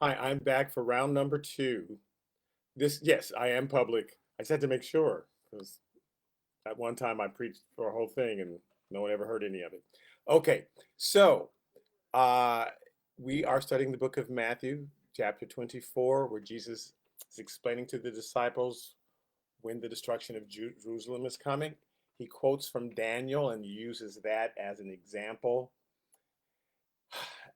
Hi, I'm back for round number two. Yes, I am public. I just had to make sure because at one time I preached for a whole thing and no one ever heard any of it. Okay, so uh, we are studying the book of Matthew, chapter 24, where Jesus is explaining to the disciples when the destruction of Jerusalem is coming. He quotes from Daniel and uses that as an example.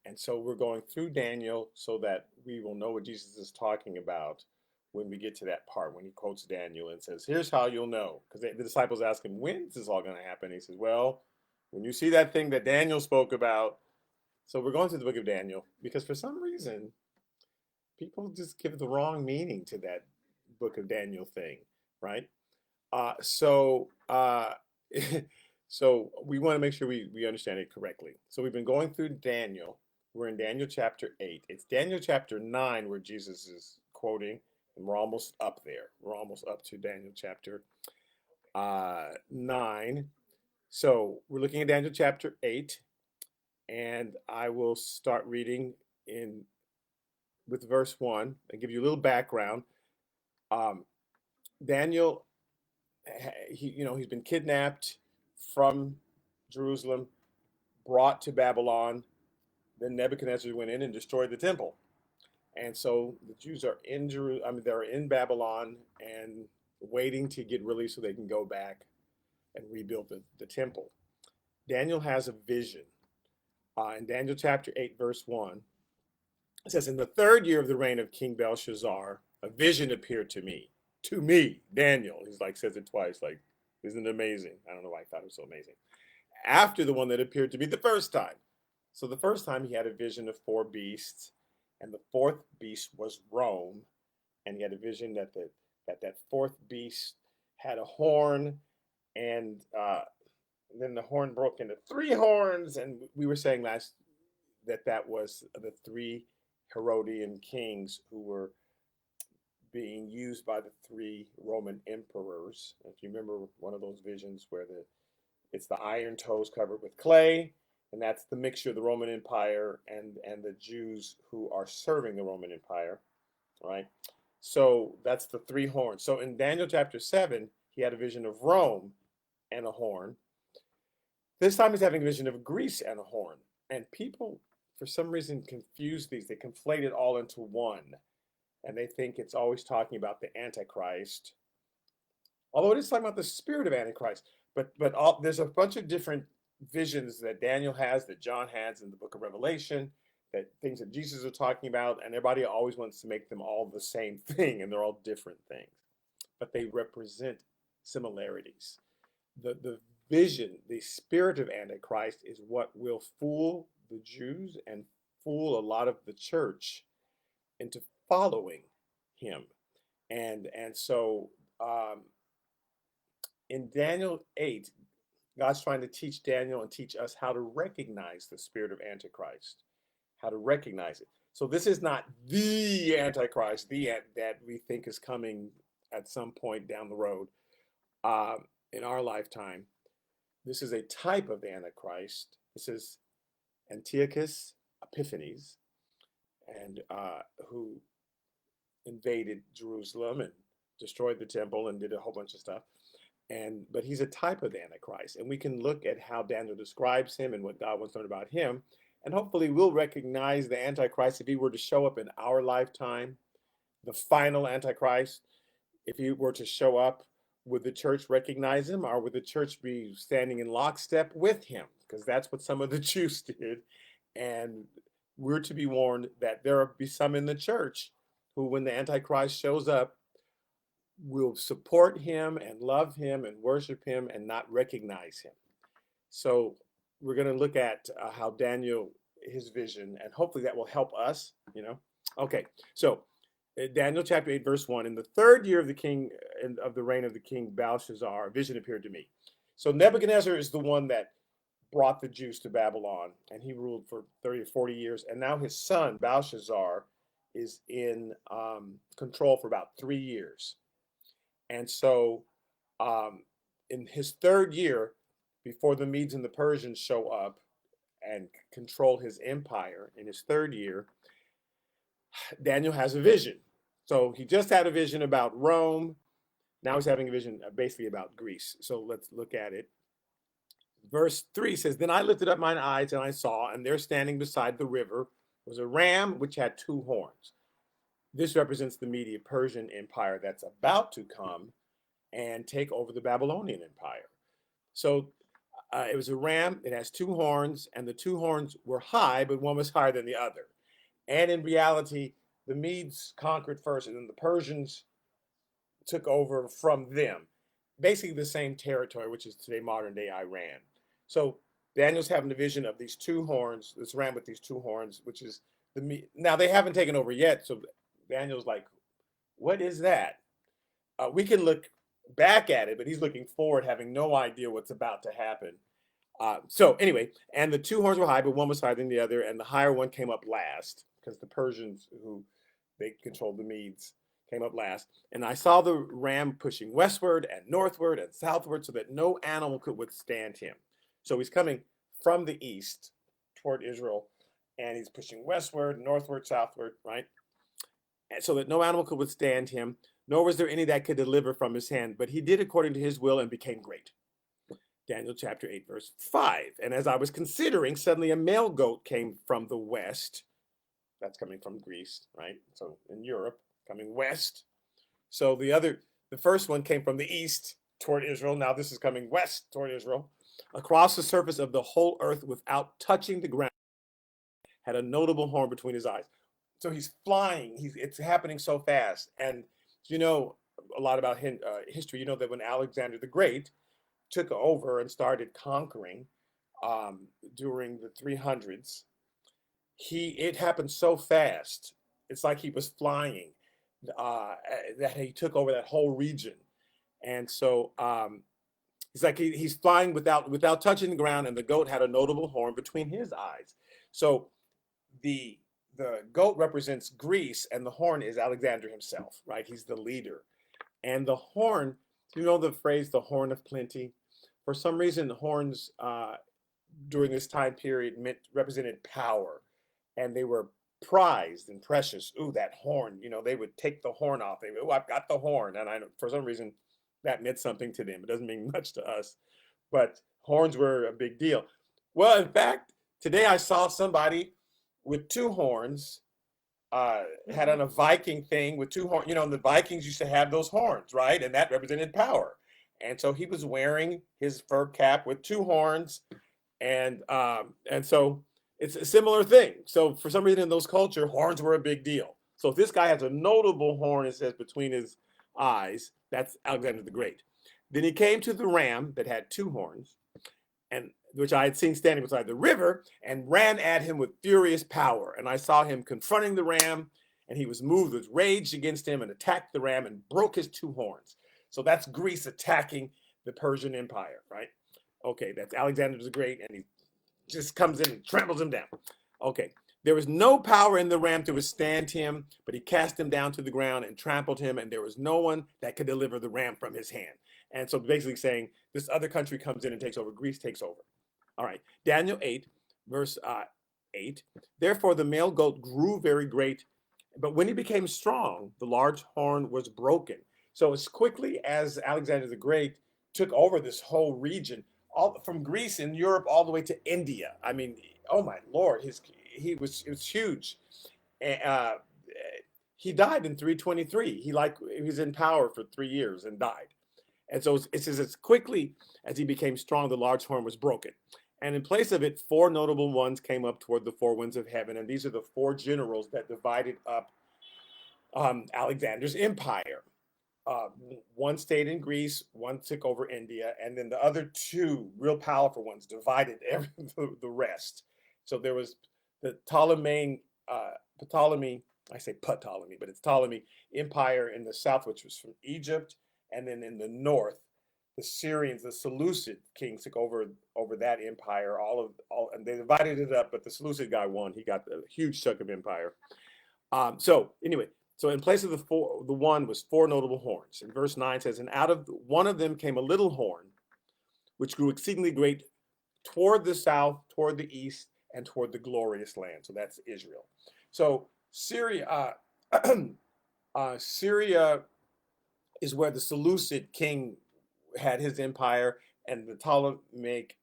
And so we're going through Daniel so that we will know what Jesus is talking about when we get to that part, when he quotes Daniel and says, "Here's how you'll know." Because the disciples ask him, "When is this all going to happen?" He says, "Well, when you see that thing that Daniel spoke about." So we're going through the book of Daniel because for some reason, people just give the wrong meaning to that book of Daniel thing, right? Uh, so, uh, so we want to make sure we understand it correctly. So we've been going through Daniel. We're in Daniel chapter 8. It's Daniel chapter 9 where Jesus is quoting, and we're almost up there. We're almost up to Daniel chapter 9. So we're looking at Daniel chapter 8, and I will start reading in with verse 1 and give you a little background. Um, Daniel he's been kidnapped from Jerusalem, brought to Babylon. Then Nebuchadnezzar went in and destroyed the temple, and so the Jews are in Jerusalem. I mean, they're in Babylon and waiting to get released so they can go back and rebuild the temple. Daniel has a vision. In Daniel chapter 8, verse 1, it says, "In the third year of the reign of King Belshazzar, a vision appeared to me." To me, Daniel. He's like, says it twice, like, isn't it amazing? I don't know why I thought it was so amazing. After the one that appeared to me the first time. So the first time he had a vision of four beasts, and the fourth beast was Rome, and he had a vision that fourth beast had a horn, and then the horn broke into three horns, and we were saying last that was the three Herodian kings who were being used by the three Roman emperors. If you remember one of those visions where it's the iron toes covered with clay, and that's the mixture of the Roman Empire and the Jews who are serving the Roman Empire, right? So that's the three horns. So in Daniel chapter 7, he had a vision of Rome and a horn. This time he's having a vision of Greece and a horn. And people, for some reason, confuse these. They conflate it all into one. And they think it's always talking about the Antichrist, although it is talking about the spirit of Antichrist. But there's a bunch of different visions that Daniel has, that John has in the book of Revelation, that things that Jesus is talking about, and everybody always wants to make them all the same thing, and they're all different things, but they represent similarities. The vision, the spirit of Antichrist, is what will fool the Jews and fool a lot of the church into following him, and so in Daniel 8, God's trying to teach Daniel and teach us how to recognize the spirit of Antichrist, how to recognize it. So this is not the Antichrist, that we think is coming at some point down the road in our lifetime. This is a type of Antichrist. This is Antiochus Epiphanes, and who invaded Jerusalem and destroyed the temple and did a whole bunch of stuff. But he's a type of the Antichrist, and we can look at how Daniel describes him and what God wants to learn about him, and hopefully we'll recognize the Antichrist if he were to show up in our lifetime, the final Antichrist. If he were to show up, would the church recognize him, or would the church be standing in lockstep with him? Because that's what some of the Jews did, and we're to be warned that there will be some in the church who, when the Antichrist shows up, will support him and love him and worship him and not recognize him. So we're going to look at how Daniel, his vision, and hopefully that will help us, Okay, so Daniel chapter 8, verse 1, in the third year of the king of the reign of the king Belshazzar, a vision appeared to me. So Nebuchadnezzar is the one that brought the Jews to Babylon, and he ruled for 30 or 40 years. And now his son, Belshazzar, is in control for about 3 years. And so um, in his third year, before the Medes and the Persians show up and control his empire, in his third year, Daniel has a vision. So he just had a vision about Rome. Now he's having a vision basically about Greece. So let's look at it. Verse 3 says, Then I lifted up mine eyes and I saw, and there standing beside the river was a ram which had two horns. This represents the Medo-Persian Empire that's about to come and take over the Babylonian Empire. So it was a ram. It has two horns, and the two horns were high, but one was higher than the other. And in reality, the Medes conquered first, and then the Persians took over from them. Basically the same territory, which is today modern day Iran. So Daniel's having a vision of these two horns, this ram with these two horns, which is now they haven't taken over yet. So Daniel's like, what is that? We can look back at it, but he's looking forward, having no idea what's about to happen. So anyway, and the two horns were high, but one was higher than the other, and the higher one came up last because the Persians, who they controlled the Medes, came up last. And I saw the ram pushing westward and northward and southward so that no animal could withstand him. So he's coming from the east toward Israel, and he's pushing westward, northward, southward, right? And so that no animal could withstand him, nor was there any that could deliver from his hand. But he did according to his will and became great. Daniel chapter 8, verse 5. And as I was considering, suddenly a male goat came from the west. That's coming from Greece, right? So in Europe, coming west. So the first one came from the east toward Israel. Now this is coming west toward Israel. Across the surface of the whole earth without touching the ground, had a notable horn between his eyes. So he's flying. It's happening so fast. And you know a lot about history. You know that when Alexander the Great took over and started conquering during the 300s, it happened so fast. It's like he was flying, that he took over that whole region. And so it's like he's flying without touching the ground, and the goat had a notable horn between his eyes. So the goat represents Greece, and the horn is Alexander himself, right? He's the leader. And the horn, you know the phrase, the horn of plenty? For some reason, the horns during this time period represented power, and they were prized and precious. Ooh, that horn, they would take the horn off. They would, oh, I've got the horn. And for some reason, that meant something to them. It doesn't mean much to us, but horns were a big deal. Well, in fact, today I saw somebody with two horns, had on a Viking thing with two horns. The Vikings used to have those horns, right? And that represented power. And so he was wearing his fur cap with two horns, and so it's a similar thing. So for some reason in those cultures, horns were a big deal. So if this guy has a notable horn, it says, between his eyes, that's Alexander the Great. Then he came to the ram that had two horns, and which I had seen standing beside the river, and ran at him with furious power. And I saw him confronting the ram, and he was moved with rage against him and attacked the ram and broke his two horns. So that's Greece attacking the Persian Empire, right? Okay, that's Alexander the Great, and he just comes in and tramples him down. Okay, there was no power in the ram to withstand him, but he cast him down to the ground and trampled him, and there was no one that could deliver the ram from his hand. And so basically saying this other country comes in and takes over. Greece takes over. All right, Daniel 8, verse 8. Therefore the male goat grew very great, but when he became strong, the large horn was broken. So as quickly as Alexander the Great took over this whole region, all from Greece and Europe all the way to India. I mean, oh my Lord, it was huge. He died in 323. He was in power for 3 years and died. And so it says, as quickly as he became strong, the large horn was broken. And in place of it, 4 notable ones came up toward the 4 winds of heaven. And these are the 4 generals that divided up Alexander's empire. One stayed in Greece, one took over India, and then the other 2 real powerful ones divided the rest. So there was the Ptolemy, I say Ptolemy, but it's Ptolemy Empire in the south, which was from Egypt, and then in the north, the Syrians, the Seleucid kings took over that empire. And they divided it up, but the Seleucid guy won. He got a huge chunk of empire. So anyway. So in place of the one was 4 notable horns. And verse 9 says, and out of one of them came a little horn, which grew exceedingly great toward the south, toward the east, and toward the glorious land. So that's Israel. So Syria, Syria is where the Seleucid king had his empire, and the Ptolemaic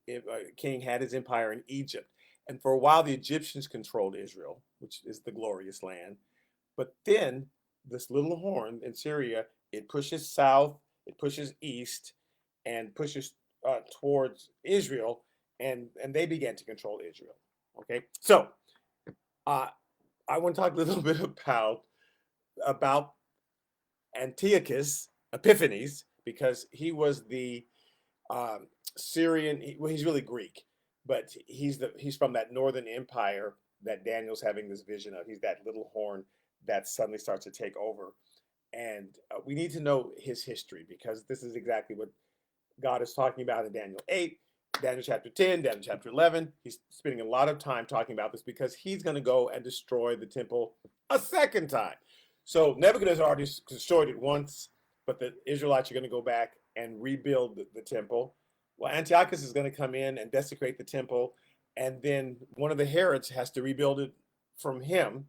king had his empire in Egypt. And for a while, the Egyptians controlled Israel, which is the glorious land. But then this little horn in Syria, it pushes south, it pushes east, and pushes towards Israel, and they began to control Israel. Okay, so uh, I want to talk a little bit about Antiochus Epiphanes, because he was the Syrian. Well, he's really Greek, but he's from that northern empire that Daniel's having this vision of. He's that little horn that suddenly starts to take over, and we need to know his history, because this is exactly what God is talking about in Daniel 8, Daniel chapter 10, Daniel chapter 11. He's spending a lot of time talking about this because he's going to go and destroy the temple a second time. So Nebuchadnezzar already destroyed it once, but the Israelites are going to go back and rebuild the temple. Well, Antiochus is going to come in and desecrate the temple, and then one of the Herods has to rebuild it from him.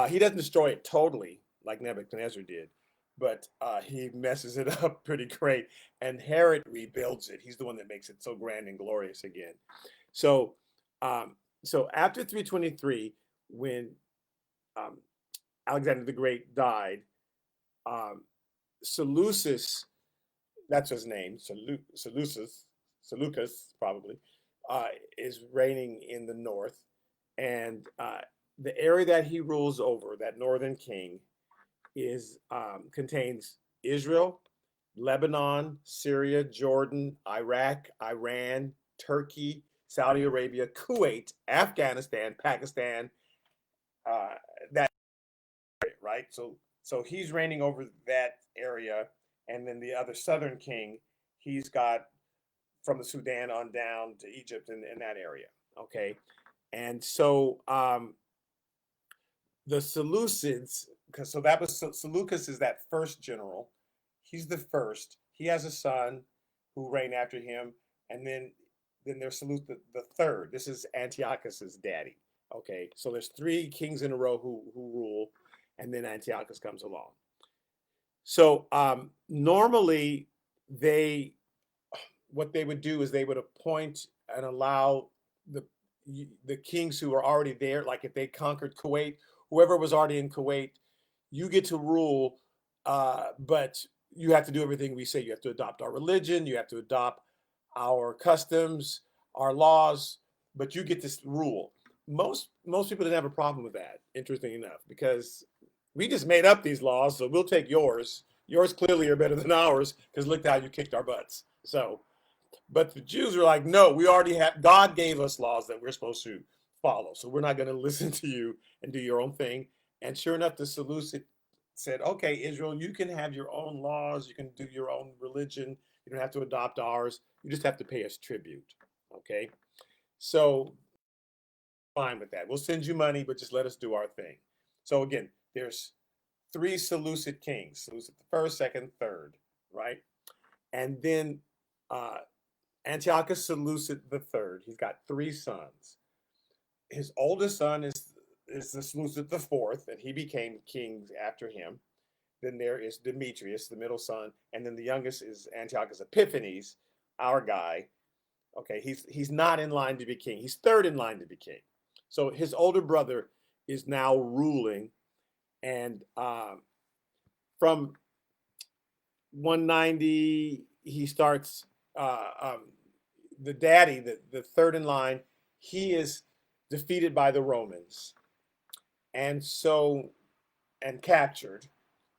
He doesn't destroy it totally like Nebuchadnezzar did, but he messes it up pretty great. And Herod rebuilds it. He's the one that makes it so grand and glorious again. So, so after 323, when um, Alexander the Great died, um, Seleucus, that's his name, Seleucus probably, is reigning in the north, and the area that he rules over, that northern king, is contains Israel, Lebanon, Syria, Jordan, Iraq, Iran, Turkey, Saudi Arabia, Kuwait, Afghanistan, Pakistan. Uh, that right. So he's reigning over that area, and then the other southern king, he's got from the Sudan on down to Egypt in that area. Okay, and so the Seleucids, because so that was Seleucus is that first general. He's the first. He has a son who reigned after him, and then there's Seleucus the third. This is Antiochus's daddy. Okay, so there's three kings in a row who rule, and then Antiochus comes along. So normally they what they would do is they would appoint and allow the the kings who are already there, like if they conquered Kuwait, whoever was already in Kuwait, you get to rule, but you have to do everything we say. You have to adopt our religion, you have to adopt our customs, our laws, but you get to rule. Most people didn't have a problem with that, interesting enough, because we just made up these laws, so we'll take yours. Yours clearly are better than ours because look how you kicked our butts. So but the Jews are like, no, we already have, God gave us laws that we're supposed to follow. So we're not going to listen to you and do your own thing. And sure enough, the Seleucid said, okay, Israel, you can have your own laws. You can do your own religion. You don't have to adopt ours. You just have to pay us tribute. Okay. So fine with that. We'll send you money, but just let us do our thing. So again, there's three Seleucid kings, Seleucid the first, second, third, right? And then Antiochus Seleucid III. He's got three sons. His oldest son is the Seleucid IV, and he became king after him. Then there is Demetrius, the middle son, and then the youngest is Antiochus Epiphanes, our guy. Okay, he's not in line to be king. He's third in line to be king. So his older brother is now ruling, and from 190 he starts the daddy, the third in line, he is defeated by the Romans, and so and captured.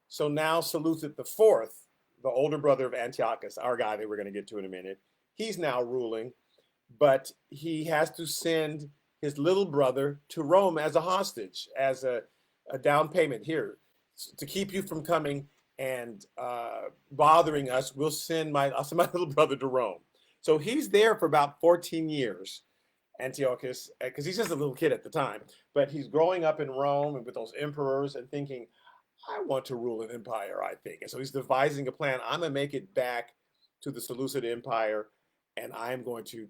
So now Seleucid the fourth, the older brother of Antiochus, our guy that we're going to get to in a minute, he's now ruling, but he has to send his little brother to Rome as a hostage, as a down payment. Here, to keep you from coming and bothering us, I'll send my little brother to Rome. So he's there for about 14 years, Antiochus, because he's just a little kid at the time, but he's growing up in Rome and with those emperors and thinking, I want to rule an empire, I think. And so he's devising a plan. I'm going to make it back to the Seleucid Empire, and I'm going to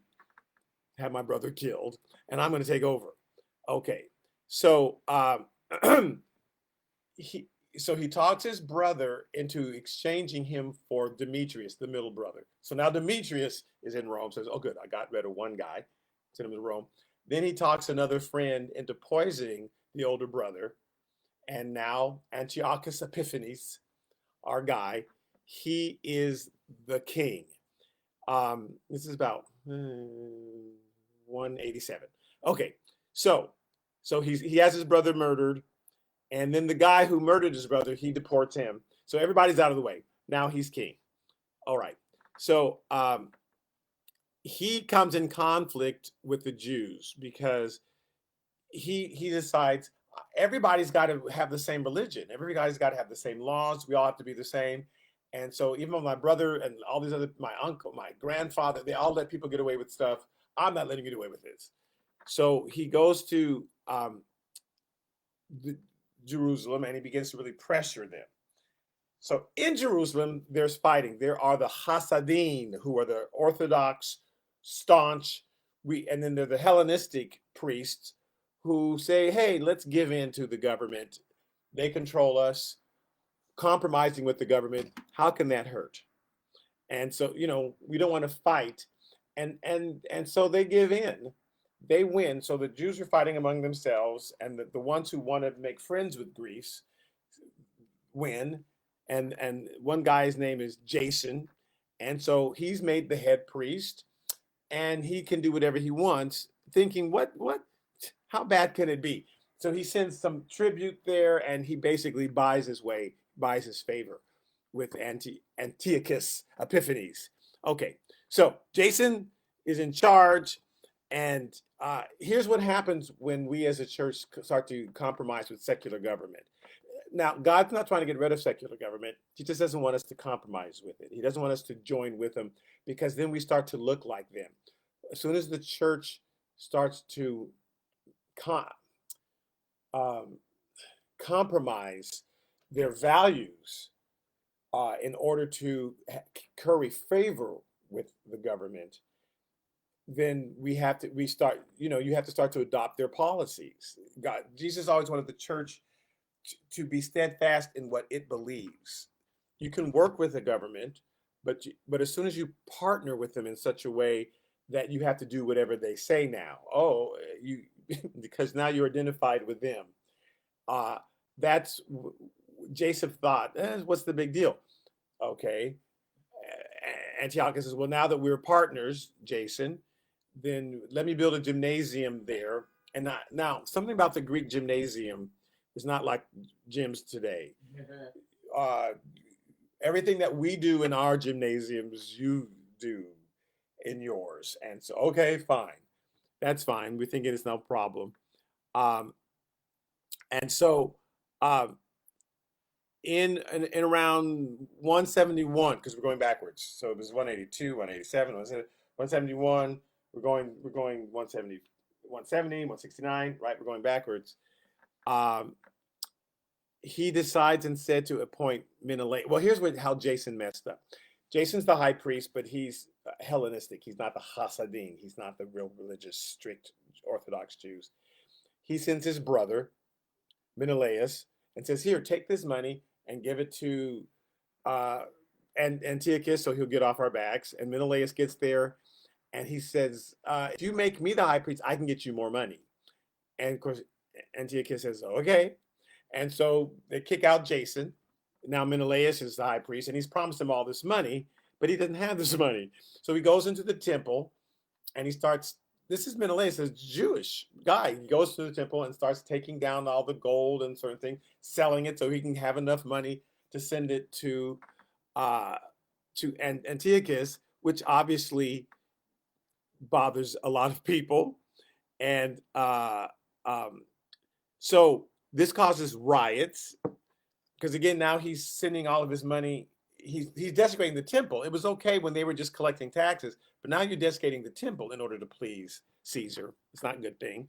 have my brother killed, and I'm going to take over. Okay, so he so he talks his brother into exchanging him for Demetrius, the middle brother. So now Demetrius is in Rome, says, "Oh, good, I got rid of one guy, sent him to Rome." Then he talks another friend into poisoning the older brother, and now Antiochus Epiphanes, our guy, he is the king. This is about 187. Okay, so he has his brother murdered, and then the guy who murdered his brother, he deports him. So everybody's out of the way. Now he's king. All right. So he comes in conflict with the Jews because he decides everybody's got to have the same religion. Everybody's got to have the same laws. We all have to be the same. And so even my brother and all these other, my uncle, my grandfather, they all let people get away with stuff. I'm not letting you get away with this. So he goes to Jerusalem and he begins to really pressure them. So in Jerusalem, there's fighting. There are the Hasidim, who are the Orthodox, staunch, and then there are the Hellenistic priests who say, hey, let's give in to the government. They control us, compromising with the government. How can that hurt? And so, we don't want to fight. And so they give in. They win. So the Jews are fighting among themselves, and the ones who want to make friends with Greece win. And one guy's name is Jason. And so he's made the head priest, and he can do whatever he wants, thinking, how bad can it be? So he sends some tribute there, and he basically buys his favor with Antiochus Epiphanes. Okay, so Jason is in charge, and here's what happens when we as a church start to compromise with secular government. Now, God's not trying to get rid of secular government. He just doesn't want us to compromise with it. He doesn't want us to join with them, because then we start to look like them. As soon as the church starts to compromise their values in order to curry favor with the government, then you have to start to adopt their policies. Jesus always wanted the church to be steadfast in what it believes. You can work with the government, but as soon as you partner with them in such a way that you have to do whatever they say now, because now you're identified with them. That's Jason thought, what's the big deal? Okay. Antiochus says, well, now that we're partners, Jason, then let me build a gymnasium there. And now something about the Greek gymnasium is not like gyms today. Everything that we do in our gymnasiums, you do in yours. And so, okay, fine. That's fine. We're thinking it's no problem. And so in around 171, because we're going backwards. So it was 182, 187, 171. We're going 170, 170, 169, right? We're going backwards. He decides instead to appoint Menelaus. Well, here's how Jason messed up. Jason's the high priest, but he's Hellenistic. He's not the Hasidim. He's not the real religious, strict Orthodox Jews. He sends his brother, Menelaus, and says, here, take this money and give it to Antiochus so he'll get off our backs. And Menelaus gets there, and he says, if you make me the high priest, I can get you more money. And of course, Antiochus says, okay. And so they kick out Jason. Now Menelaus is the high priest, and he's promised him all this money, but he doesn't have this money. So he goes into the temple, and he starts, this is Menelaus, a Jewish guy. He goes to the temple and starts taking down all the gold and certain things, selling it so he can have enough money to send it to Antiochus, which obviously bothers a lot of people. And so this causes riots, because again, now he's sending all of his money. He's desecrating the temple. It was okay when they were just collecting taxes, but now you're desecrating the temple in order to please Caesar. It's not a good thing.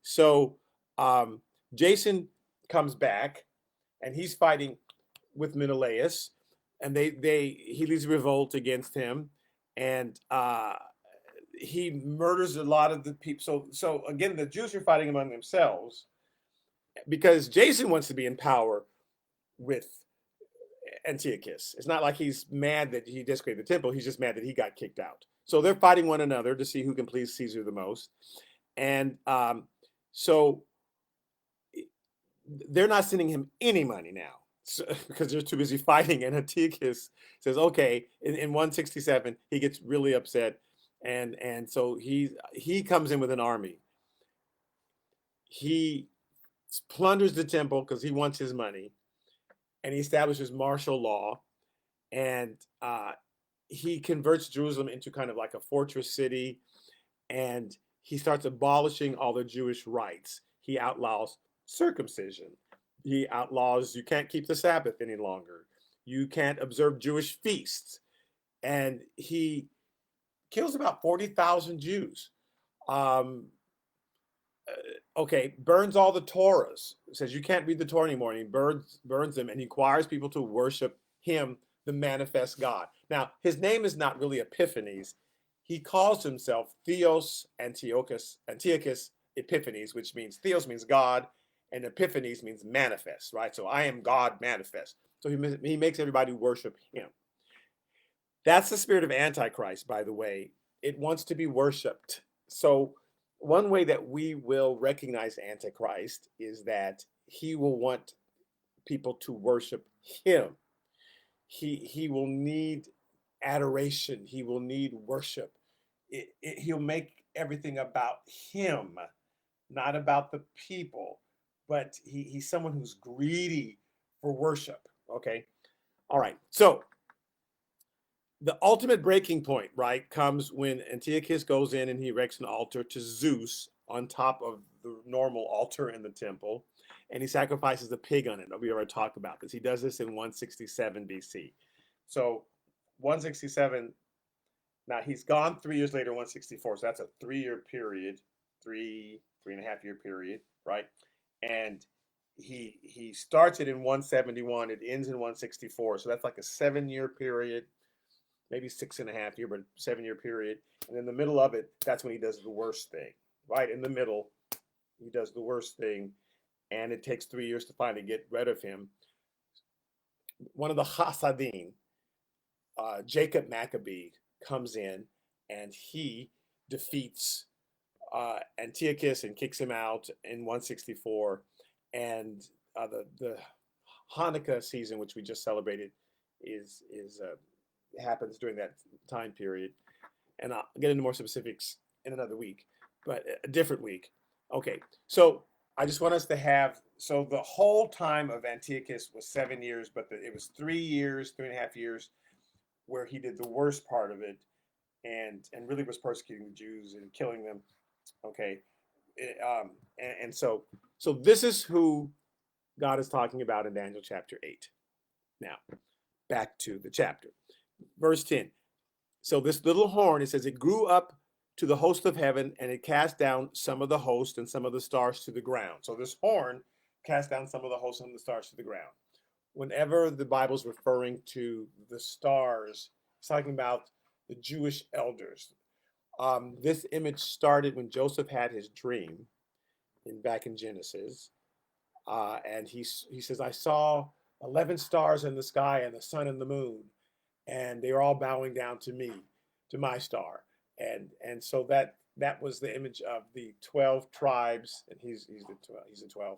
So Jason comes back, and he's fighting with Menelaus, and he leads a revolt against him, and he murders a lot of the people. So again, the Jews are fighting among themselves, because Jason wants to be in power with Antiochus. It's not like he's mad that he desecrated the temple. He's just mad that he got kicked out. So they're fighting one another to see who can please Caesar the most. And so they're not sending him any money now, so, because they're too busy fighting. And Antiochus says, okay, in 167, he gets really upset. And so he comes in with an army. He plunders the temple because he wants his money, and he establishes martial law, and he converts Jerusalem into kind of like a fortress city, and he starts abolishing all the Jewish rites. He outlaws circumcision. He outlaws, you can't keep the Sabbath any longer. You can't observe Jewish feasts. And he kills about 40,000 Jews. Um, okay, burns all the Torahs. Says you can't read the Torah anymore. And he burns them, and he requires people to worship him, the manifest God. Now, his name is not really Epiphanes. He calls himself Theos Antiochus Epiphanes, which means Theos means God, and Epiphanes means manifest, right? So I am God manifest. So he makes everybody worship him. That's the spirit of Antichrist, by the way. It wants to be worshiped. So one way that we will recognize Antichrist is that he will want people to worship him. He will need adoration. He will need worship. He'll make everything about him, not about the people. But he's someone who's greedy for worship. Okay. All right. So the ultimate breaking point, right, comes when Antiochus goes in and he erects an altar to Zeus on top of the normal altar in the temple, and he sacrifices a pig on it. We already talked about this. He does this in 167 BC. So 167, now he's gone 3 years later, 164. So that's a 3 year period, three and a half year period, right? And he starts it in 171. It ends in 164. So that's like a 7 year period, maybe 6.5 year, but 7 year period. And in the middle of it, that's when he does the worst thing. Right in the middle, he does the worst thing, and it takes 3 years to finally get rid of him. One of the Hasidim, Jacob Maccabee, comes in, and he defeats Antiochus and kicks him out in 164. And the Hanukkah season, which we just celebrated, is happens during that time period. And I'll get into more specifics in another week, but a different week. Okay, so I just want us to have, so the whole time of Antiochus was 7 years, but it was 3 years, 3.5 years, where he did the worst part of it, and really was persecuting the Jews and killing them. Okay, and so this is who God is talking about in Daniel chapter 8. Now, back to the chapter. Verse 10. So this little horn, it says, it grew up to the host of heaven, and it cast down some of the host and some of the stars to the ground. So this horn cast down some of the host and the stars to the ground. Whenever the Bible's referring to the stars, it's talking about the Jewish elders. This image started when Joseph had his dream back in Genesis. And he says, I saw 11 stars in the sky and the sun and the moon, and they were all bowing down to me, to my star. And so that was the image of the 12 tribes, and he's the 12,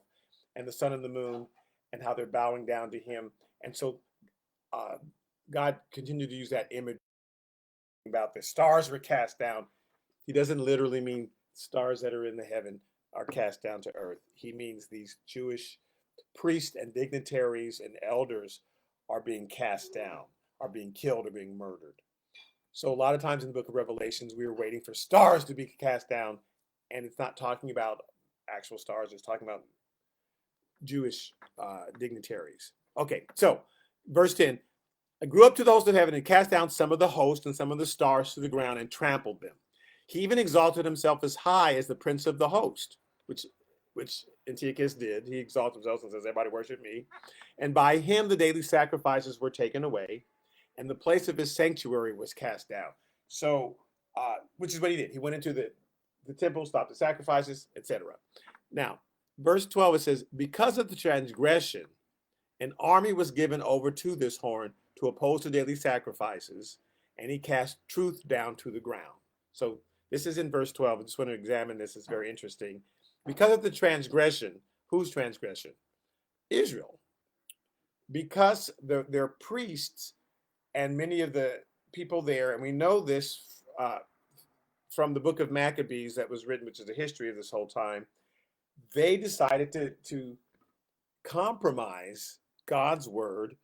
and the sun and the moon, and how they're bowing down to him. And so God continued to use that image about the stars were cast down. He doesn't literally mean stars that are in the heaven are cast down to earth. He means these Jewish priests and dignitaries and elders are being cast down, are being killed, or being murdered. So a lot of times in the book of Revelations, we are waiting for stars to be cast down, and it's not talking about actual stars. It's talking about Jewish dignitaries. Okay, so verse 10, I grew up to the host of heaven and cast down some of the host and some of the stars to the ground and trampled them. He even exalted himself as high as the prince of the host, which Antiochus did. He exalted himself and says, everybody worship me. And by him the daily sacrifices were taken away, and the place of his sanctuary was cast down. So, which is what he did. He went into the temple, stopped the sacrifices, etc. Now, Verse 12, it says, because of the transgression, an army was given over to this horn to oppose the daily sacrifices, and he cast truth down to the ground. So this is in verse 12. I just want to examine this. It's very interesting. Because of the transgression, whose transgression? Israel. Because their priests and many of the people there, and we know this from the book of Maccabees that was written, which is the history of this whole time, they decided to compromise God's word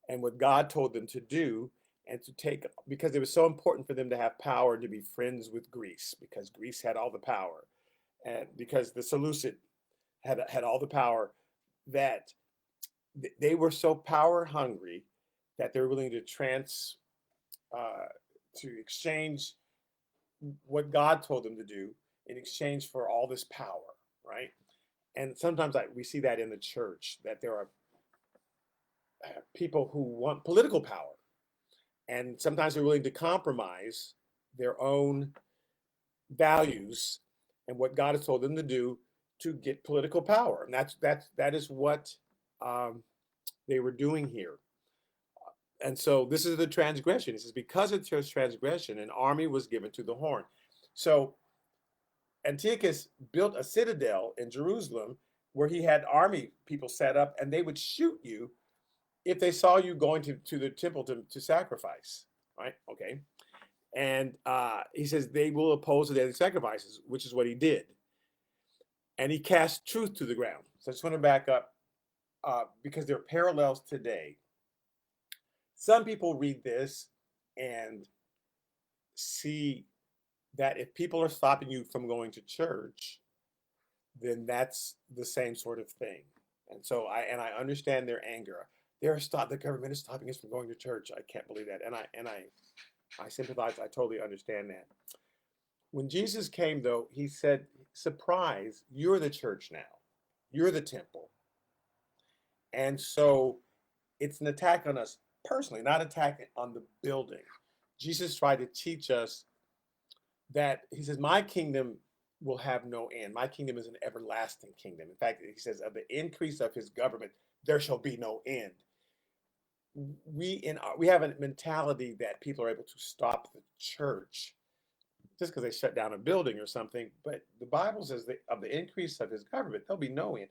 and what God told them to do, and to take, because it was so important for them to have power and to be friends with Greece, because Greece had all the power, and because the Seleucid had all the power, that they were so power hungry that they were willing uh, to exchange what God told them to do in exchange for all this power, right? And sometimes we see that in the church, that there are people who want political power, and sometimes they're willing to compromise their own values and what God has told them to do to get political power, and that is what um, they were doing here. And so this is the transgression. It says, because of this transgression, an army was given to the horn. So Antiochus built a citadel in Jerusalem where he had army people set up, and they would shoot you if they saw you going to the temple to sacrifice, right? Okay. And he says they will oppose the daily sacrifices, which is what he did. And he cast truth to the ground. So I just want to back up because there are parallels today. Some people read this and see that if people are stopping you from going to church, then that's the same sort of thing. And so I understand their anger. The government is stopping us from going to church. I can't believe that. And I sympathize. I totally understand that. When Jesus came, though, he said, surprise, you're the church now. You're the temple. And so it's an attack on us personally, not attack on the building. Jesus tried to teach us that he says, my kingdom will have no end. My kingdom is an everlasting kingdom. In fact, he says, of the increase of his government, there shall be no end. We have a mentality that people are able to stop the church just because they shut down a building or something. But the Bible says that of the increase of his government, there'll be no end.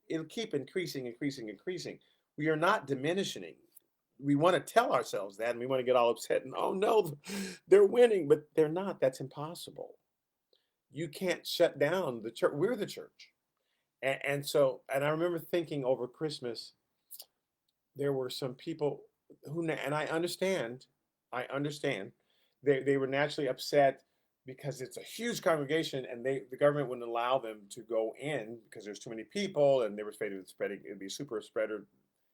It'll keep increasing, increasing, increasing. We are not diminishing. We want to tell ourselves that, and we want to get all upset and, oh no, they're winning, but they're not. That's impossible. You can't shut down the church. We're the church. And I remember thinking over Christmas, there were some people and I understand, they were naturally upset because it's a huge congregation, and the government wouldn't allow them to go in because there's too many people, and they were afraid of spreading. It'd be a super spreader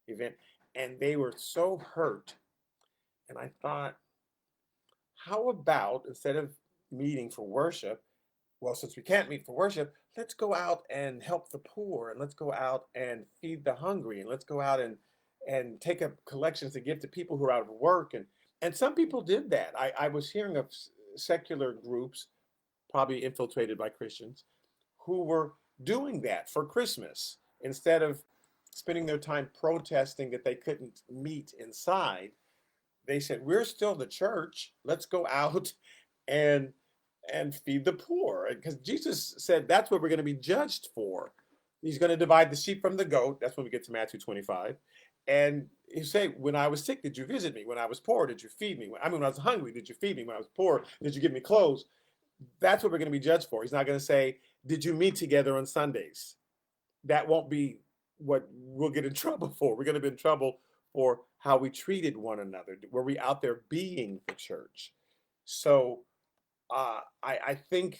event, and they were so hurt. And I thought, how about, instead of meeting for worship, well, since we can't meet for worship, let's go out and help the poor, and let's go out and feed the hungry, and let's go out and take up collections to give to people who are out of work. And some people did that. I was hearing of secular groups, probably infiltrated by Christians, who were doing that for Christmas. Instead of spending their time protesting that they couldn't meet inside, they said, we're still the church. Let's go out and feed the poor. Because Jesus said that's what we're going to be judged for. He's going to divide the sheep from the goat. That's when we get to Matthew 25. And he say, when I was sick, did you visit me? When I was poor, did you feed me? When I was hungry, did you feed me? When I was poor, did you give me clothes? That's what we're going to be judged for. He's not going to say, did you meet together on Sundays? That won't be what we'll get in trouble for. We're going to be in trouble for how we treated one another. Were we out there being the church? So I think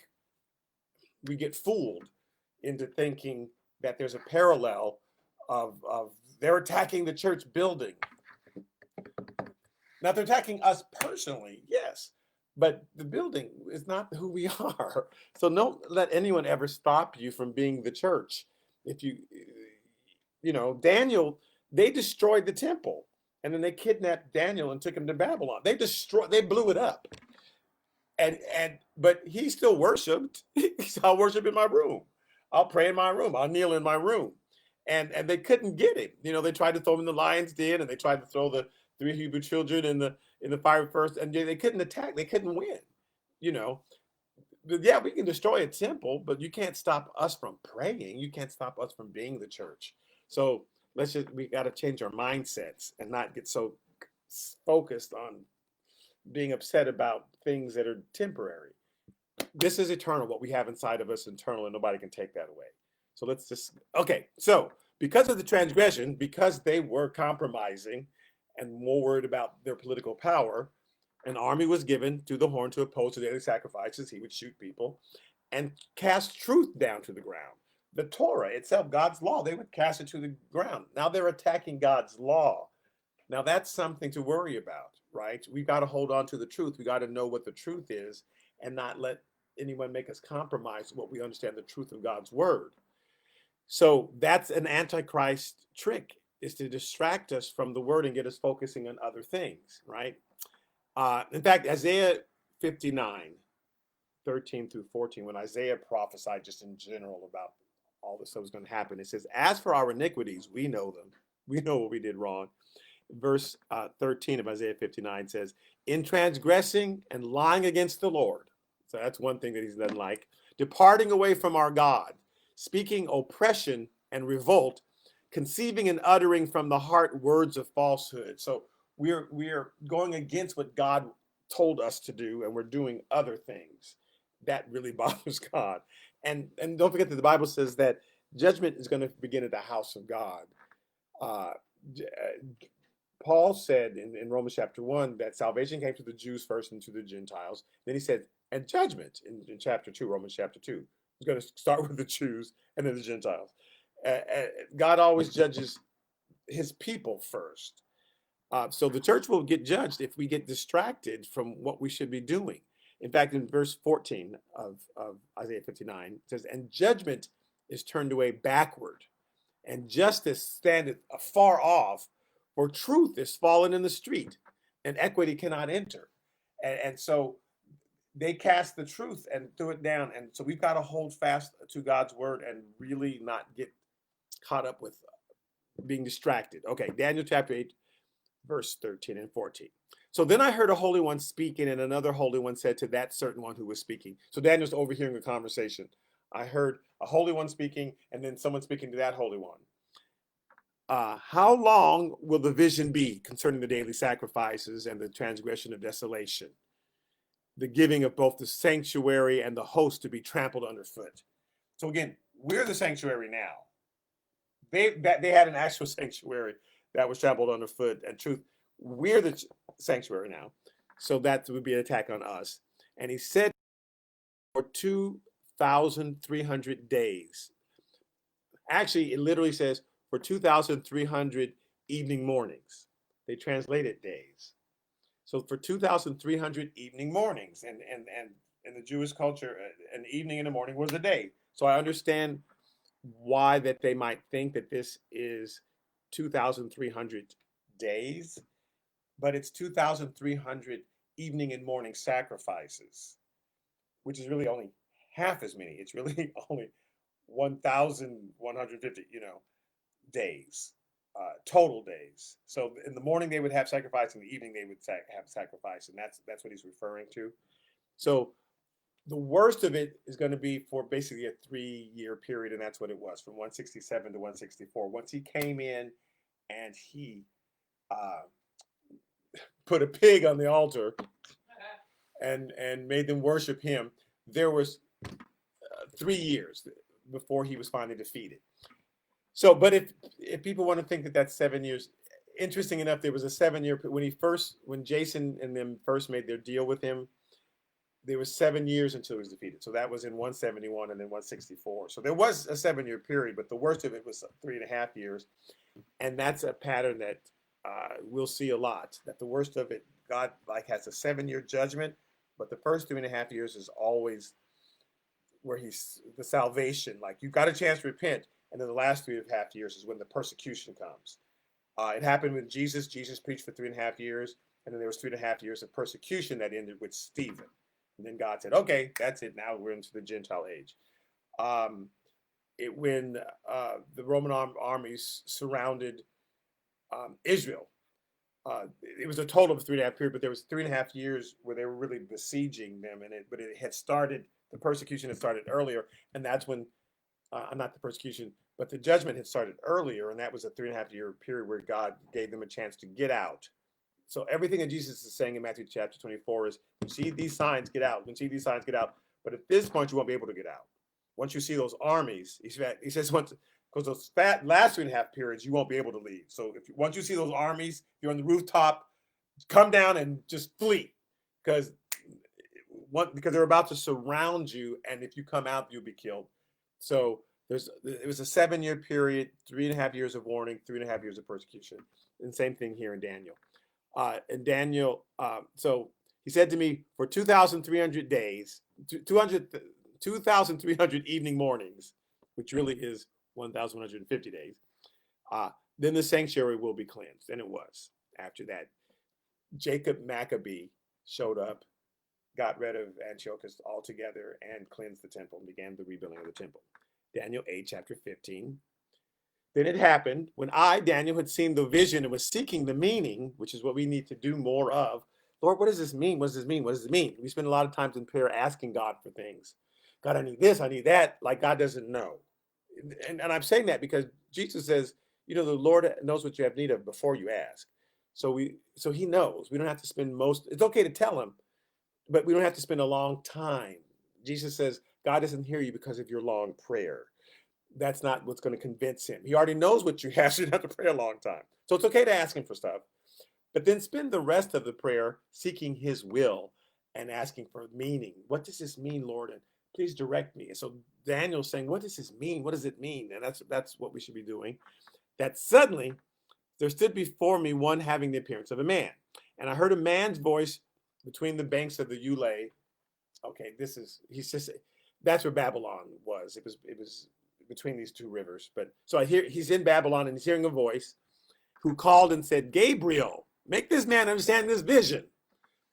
we get fooled into thinking that there's a parallel of they're attacking the church building. Now they're attacking us personally, yes, but the building is not who we are. So don't let anyone ever stop you from being the church. If Daniel, they destroyed the temple, and then they kidnapped Daniel and took him to Babylon. They blew it up. But he still worshiped. He said, I'll worship in my room. I'll pray in my room. I'll kneel in my room. And they couldn't get him. They tried to throw him in the lion's den, and they tried to throw the three Hebrew children in the fire first, and they couldn't attack. They couldn't win. You know, but yeah, we can destroy a temple, but you can't stop us from praying. You can't stop us from being the church. So we got to change our mindsets and not get so focused on being upset about things that are temporary. This is eternal. What we have inside of us is eternal, and nobody can take that away. So let's just, okay. So because of the transgression, because they were compromising and more worried about their political power, an army was given to the horn to oppose the daily sacrifices. He would shoot people and cast truth down to the ground. The Torah itself, God's law, they would cast it to the ground. Now they're attacking God's law. Now that's something to worry about, right? We've got to hold on to the truth. We got to know what the truth is and not let anyone make us compromise what we understand the truth of God's word. So that's an antichrist trick, is to distract us from the word and get us focusing on other things, right? In fact, Isaiah 59, 13 through 14, when Isaiah prophesied just in general about all this that was going to happen, it says, as for our iniquities, we know them. We know what we did wrong. Verse 13 of Isaiah 59 says, in transgressing and lying against the Lord. So that's one thing that he doesn't like. Departing away from our God, speaking oppression and revolt, conceiving and uttering from the heart words of falsehood. So we're going against what God told us to do, and we're doing other things. That really bothers God. And don't forget that the Bible says that judgment is going to begin at the house of God. Paul said in Romans chapter 1 that salvation came to the Jews first and to the Gentiles. Then he said, and judgment in chapter 2, Romans chapter 2. He's going to start with the Jews and then the Gentiles. God always judges his people first. So the church will get judged if we get distracted from what we should be doing. In fact, in verse 14 of Isaiah 59, it says, and judgment is turned away backward, and justice standeth afar off, for truth is fallen in the street, and equity cannot enter. And so they cast the truth and threw it down. And so we've got to hold fast to God's word and really not get caught up with being distracted. Okay, Daniel chapter 8, verse 13 and 14. So then I heard a holy one speaking, and another holy one said to that certain one who was speaking. So Daniel's overhearing a conversation. I heard a holy one speaking, and then someone speaking to that holy one. How long will the vision be concerning the daily sacrifices and the transgression of desolation, the giving of both the sanctuary and the host to be trampled underfoot? So again, we're the sanctuary now. They had an actual sanctuary that was trampled underfoot, and truth, we're the sanctuary now. So that would be an attack on us. And he said, for 2,300 days. Actually, it literally says for 2,300 evening mornings. They translate it days. So for 2,300 evening mornings, and in the Jewish culture, an evening and a morning was a day. So I understand why that they might think that this is 2,300 days, but it's 2,300 evening and morning sacrifices, which is really only half as many. It's really only 1,150, days, total days. So in the morning they would have sacrifice, in the evening they would have sacrifice, and that's what he's referring to. So the worst of it is going to be for basically a 3-year period, and that's what it was, from 167 to 164. Once he came in and he put a pig on the altar and made them worship him, there was 3 years before he was finally defeated. So, but if people want to think that that's 7 years, interesting enough, there was a 7-year when Jason and them first made their deal with him. There was 7 years until he was defeated. So that was in 171 and then 164. So there was a 7-year period, but the worst of it was 3.5 years. And that's a pattern that we'll see a lot, that the worst of it, God has a 7-year judgment, but the first 3.5 years is always where he's the salvation. Like, you've got a chance to repent. And then the last 3.5 years is when the persecution comes. It happened with Jesus. Jesus preached for 3.5 years. And then there was 3.5 years of persecution that ended with Stephen. And then God said, okay, that's it. Now we're into the Gentile age. when the Roman armies surrounded Israel. It was a total of 3.5 period, but there was 3.5 years where they were really besieging them, but it had started. The persecution had started earlier, and that's when not the persecution, but the judgment had started earlier, and that was a 3.5 year period where God gave them a chance to get out. So everything that Jesus is saying in Matthew chapter 24 is, you see these signs, get out. You see these signs, get out. But at this point, you won't be able to get out. Once you see those armies, he says once, because those last 3.5 periods, you won't be able to leave. So once you see those armies, you're on the rooftop, come down and just flee, because they're about to surround you, and if you come out, you'll be killed. So it was a 7-year period, 3.5 years of warning, 3.5 years of persecution, and same thing here in Daniel. And Daniel, so he said to me, for 2,300 days, 2,300 evening mornings, which really is 1,150 days, then the sanctuary will be cleansed. And it was. After that, Jacob Maccabee showed up, got rid of Antiochus altogether, and cleansed the temple and began the rebuilding of the temple. Daniel 8, chapter 15. Then it happened when I, Daniel, had seen the vision and was seeking the meaning, which is what we need to do more of. Lord, what does this mean? What does this mean? What does it mean? We spend a lot of times in prayer asking God for things. God, I need this, I need that. Like God doesn't know. And I'm saying that because Jesus says, the Lord knows what you have need of before you ask. So he knows. We don't have to spend it's okay to tell him, but we don't have to spend a long time. Jesus says, God doesn't hear you because of your long prayer. That's not what's going to convince him. He already knows what you have, so you don't have to pray a long time. So it's okay to ask him for stuff, but then spend the rest of the prayer seeking his will and asking for meaning. What does this mean, Lord? And please direct me. And so Daniel's saying, what does this mean? What does it mean? And that's what we should be doing. That suddenly there stood before me one having the appearance of a man. And I heard a man's voice between the banks of the Ulai. Okay, that's where Babylon was. It was between these two rivers. But so I hear he's in Babylon and he's hearing a voice who called and said, Gabriel, make this man understand this vision.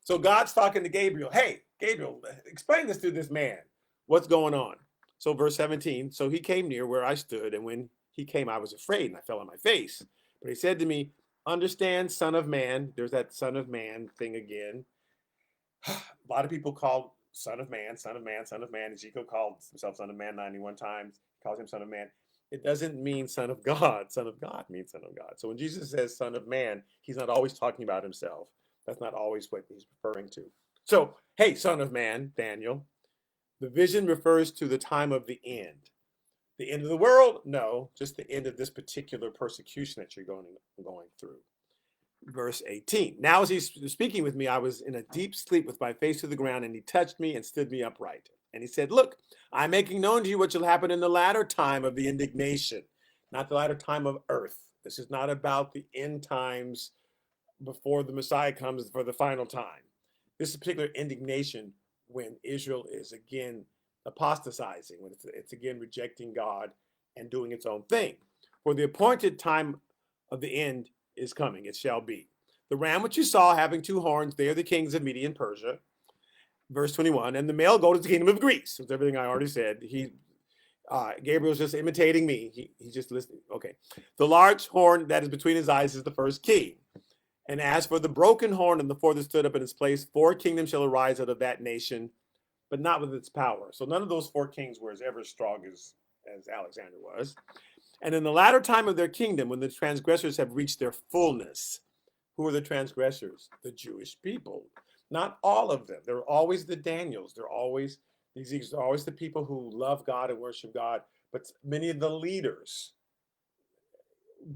So God's talking to Gabriel. Hey, Gabriel, explain this to this man. What's going on? So verse 17, so he came near where I stood, and when he came, I was afraid and I fell on my face. But he said to me, understand, son of man. There's that son of man thing again. A lot of people call son of man, son of man, son of man. Ezekiel called himself son of man 91 times. He calls him son of man. It doesn't mean son of God. Son of God means son of God. So when Jesus says son of man, he's not always talking about himself. That's not always what he's referring to. So, hey, son of man, Daniel, the vision refers to the time of the end. The end of the world? No, just the end of this particular persecution that you're going through. Verse 18. Now as he's speaking with me, I was in a deep sleep with my face to the ground, and he touched me and stood me upright. And he said, look, I'm making known to you what shall happen in the latter time of the indignation, not the latter time of earth. This is not about the end times before the Messiah comes for the final time. This is particular indignation when Israel is again apostatizing, when it's again rejecting God and doing its own thing. For the appointed time of the end is coming, it shall be. The ram which you saw having 2 horns, they are the kings of Media and Persia. Verse 21, and the male goat is the kingdom of Greece. That's everything I already said. Gabriel's just imitating me. He's just listening. Okay. The large horn that is between his eyes is the first king. And as for the broken horn and the fourth that stood up in its place, 4 kingdoms shall arise out of that nation, but not with its power. So none of those 4 kings were as ever strong as Alexander was. And in the latter time of their kingdom, when the transgressors have reached their fullness, who are the transgressors? The Jewish people. Not all of them. There are always the Daniels. There are always the people who love God and worship God. But many of the leaders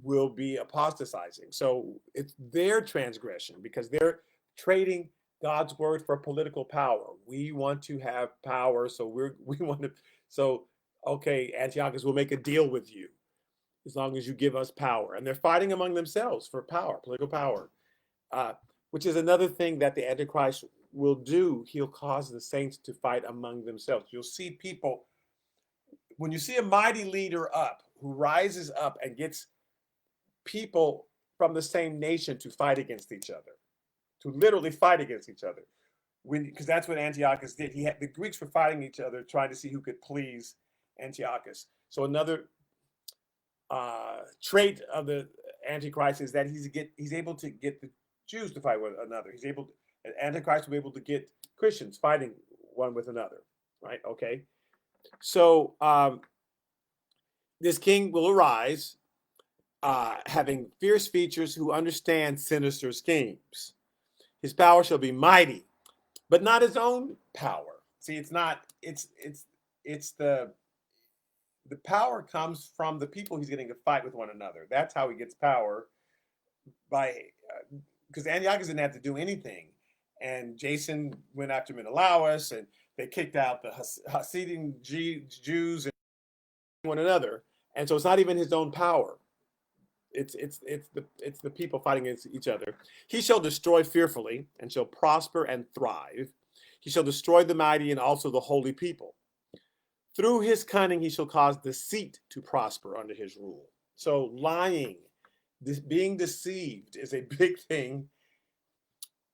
will be apostatizing. So it's their transgression because they're trading God's word for political power. We want to have power, so we want to. So okay, Antiochus, we'll make a deal with you as long as you give us power. And they're fighting among themselves for power, political power, which is another thing that the Antichrist will do. He'll cause the saints to fight among themselves. You'll see people, when you see a mighty leader up who rises up and gets people from the same nation to fight against each other, to literally fight against each other. Because that's what Antiochus did. The Greeks were fighting each other, trying to see who could please Antiochus. So another trait of the Antichrist is that he's able to get the Jews to fight with another. Antichrist will be able to get Christians fighting one with another, right? Okay. So this king will arise, having fierce features, who understand sinister schemes. His power shall be mighty, but not his own power. See, it's not. It's the power comes from the people he's getting to fight with one another. That's how he gets power, by because Antiochus didn't have to do anything, and Jason went after Menelaus, and they kicked out the Hasidim Jews and one another, and so it's not even his own power. It's the people fighting against each other. He shall destroy fearfully, and shall prosper and thrive. He shall destroy the mighty and also the holy people. Through his cunning he shall cause deceit to prosper under his rule. So lying, being deceived is a big thing.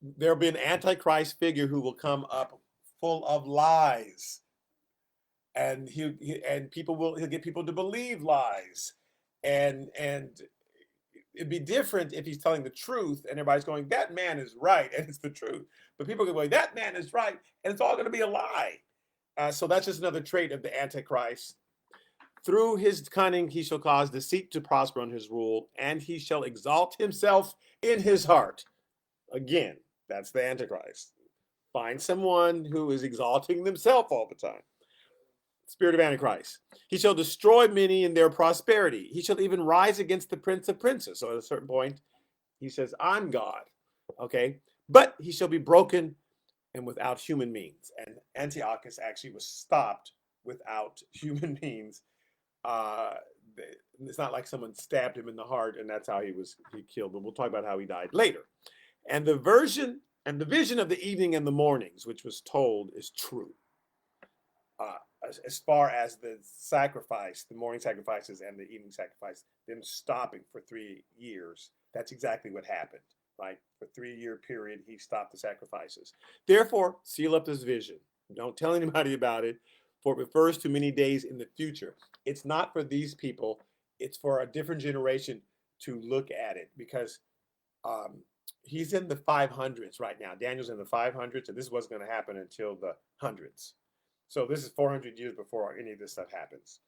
There'll be an antichrist figure who will come up full of lies, and he'll get people to believe lies, and it'd be different if he's telling the truth and everybody's going, that man is right, and it's the truth. But people are going, that man is right, and it's all going to be a lie. So that's just another trait of the Antichrist. Through his cunning he shall cause deceit to prosper on his rule, and he shall exalt himself in his heart. Again, that's the Antichrist. Find someone who is exalting themselves all the time. Spirit of Antichrist. He shall destroy many in their prosperity. He shall even rise against the prince of princes. So at a certain point, he says, I'm God. Okay? But he shall be broken and without human means. And Antiochus actually was stopped without human means. It's not like someone stabbed him in the heart and that's how he killed. But we'll talk about how he died later. And the vision of the evening and the mornings, which was told, is true. As far as the sacrifice, the morning sacrifices and the evening sacrifice, them stopping for 3 years, that's exactly what happened, right? For a 3-year period, he stopped the sacrifices. Therefore, seal up this vision. Don't tell anybody about it, for it refers to many days in the future. It's not for these people. It's for a different generation to look at it, because he's in the 500s right now. Daniel's in the 500s, and this wasn't going to happen until the hundreds. So this is 400 years before any of this stuff happens.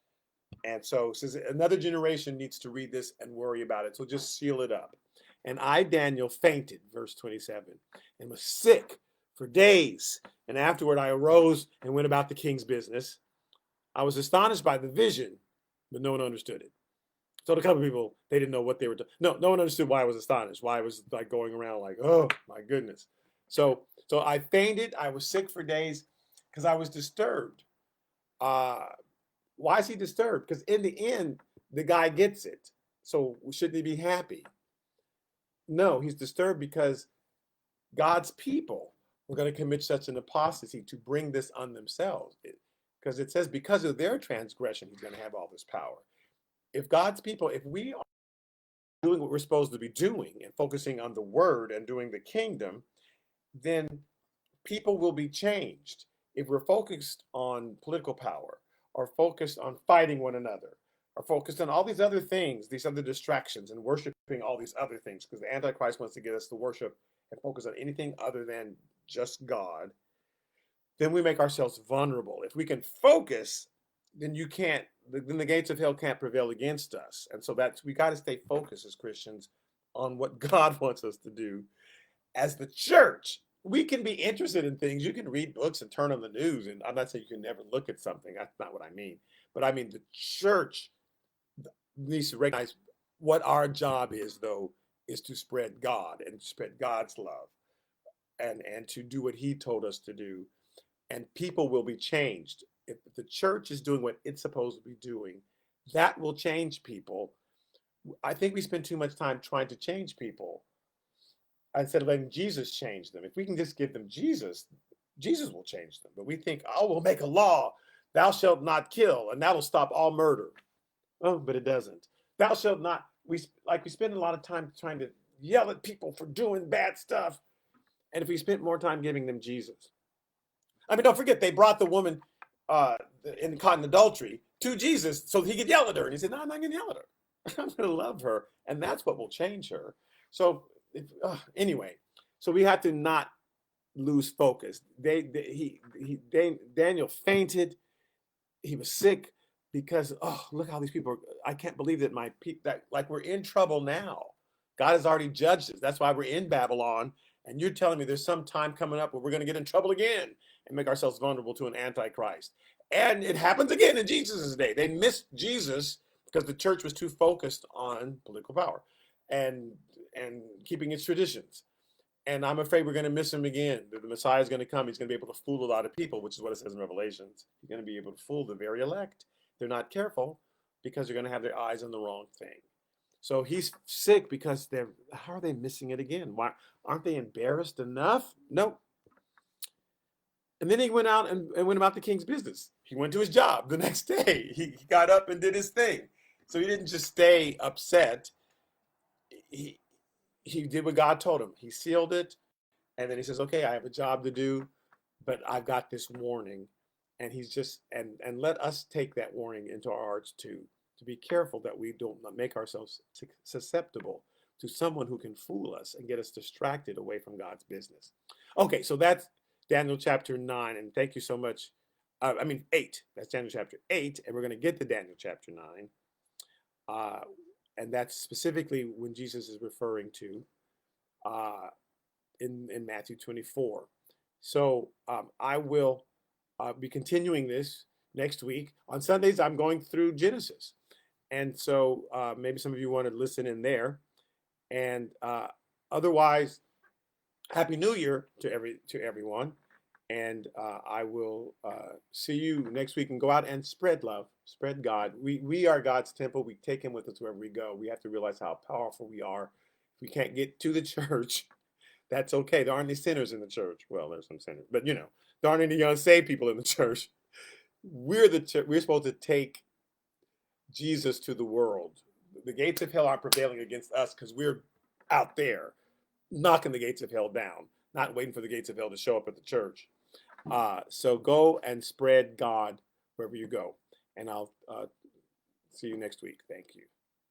And so since another generation needs to read this and worry about it, so just seal it up. And I, Daniel, fainted, verse 27, and was sick for days. And afterward I arose and went about the king's business. I was astonished by the vision, but no one understood it. So a couple of people, they didn't know what they were doing. No one understood why I was astonished, why I was like going around like, oh my goodness. So I fainted, I was sick for days, because I was disturbed. Why is he disturbed? Because in the end, the guy gets it. So shouldn't he be happy? No, he's disturbed because God's people were going to commit such an apostasy to bring this on themselves. Because it says because of their transgression, he's going to have all this power. If God's people, if we are doing what we're supposed to be doing and focusing on the word and doing the kingdom, then people will be changed. If we're focused on political power, or focused on fighting one another, or focused on all these other things, these other distractions, and worshiping all these other things, because the Antichrist wants to get us to worship and focus on anything other than just God, then we make ourselves vulnerable. If we can focus, then then the gates of hell can't prevail against us. And so we got to stay focused as Christians on what God wants us to do. As the church, we can be interested in things. You can read books and turn on the news, and I'm not saying you can never look at something. That's not what I mean. But I mean the church needs to recognize what our job is, though, is to spread God and spread God's love, and to do what he told us to do. And people will be changed. If the church is doing what it's supposed to be doing, that will change people. I think we spend too much time trying to change people instead of letting Jesus change them. If we can just give them Jesus, Jesus will change them. But we think, oh, we'll make a law, thou shalt not kill, and that'll stop all murder. Oh, but it doesn't. Thou shalt not. We spend a lot of time trying to yell at people for doing bad stuff. And if we spent more time giving them Jesus. I mean, don't forget, they brought the woman, and caught in adultery to Jesus so he could yell at her. And he said, no, I'm not going to yell at her. I'm going to love her. And that's what will change her. So anyway, so we have to not lose focus. Daniel fainted. He was sick because, oh, look how these people are. I can't believe that my people, that like we're in trouble now. God has already judged us. That's why we're in Babylon. And you're telling me there's some time coming up where we're going to get in trouble again and make ourselves vulnerable to an antichrist. And it happens again in Jesus' day. They missed Jesus because the church was too focused on political power and keeping its traditions. And I'm afraid we're going to miss him again. The Messiah is going to come. He's going to be able to fool a lot of people, which is what it says in Revelations. He's going to be able to fool the very elect. They're not careful because they're going to have their eyes on the wrong thing. So he's sick because how are they missing it again? Why aren't they embarrassed enough? Nope. And then he went out and went about the king's business. He went to his job the next day. He got up and did his thing. So he didn't just stay upset. He did what God told him. He sealed it. And then he says, okay, I have a job to do, but I've got this warning. And he's just, and let us take that warning into our hearts too, to be careful that we don't make ourselves susceptible to someone who can fool us and get us distracted away from God's business. Okay, so that's Daniel chapter 9. And thank you so much. 8. That's Daniel chapter 8. And we're going to get to Daniel chapter 9. And that's specifically when Jesus is referring to in Matthew 24. So I will be continuing this next week. On Sundays, I'm going through Genesis. And so maybe some of you want to listen in there. And otherwise, Happy New Year to everyone. And I will see you next week, and go out and spread love, spread God. We are God's temple. We take him with us wherever we go. We have to realize how powerful we are. If we can't get to the church, that's okay. There aren't any sinners in the church. Well, there's some sinners, but there aren't any unsaved people in the church. We're the church. We're supposed to take Jesus to the world. The gates of hell aren't prevailing against us because we're out there knocking the gates of hell down, not waiting for the gates of hell to show up at the church. So go and spread God wherever you go. And I'll see you next week. Thank you.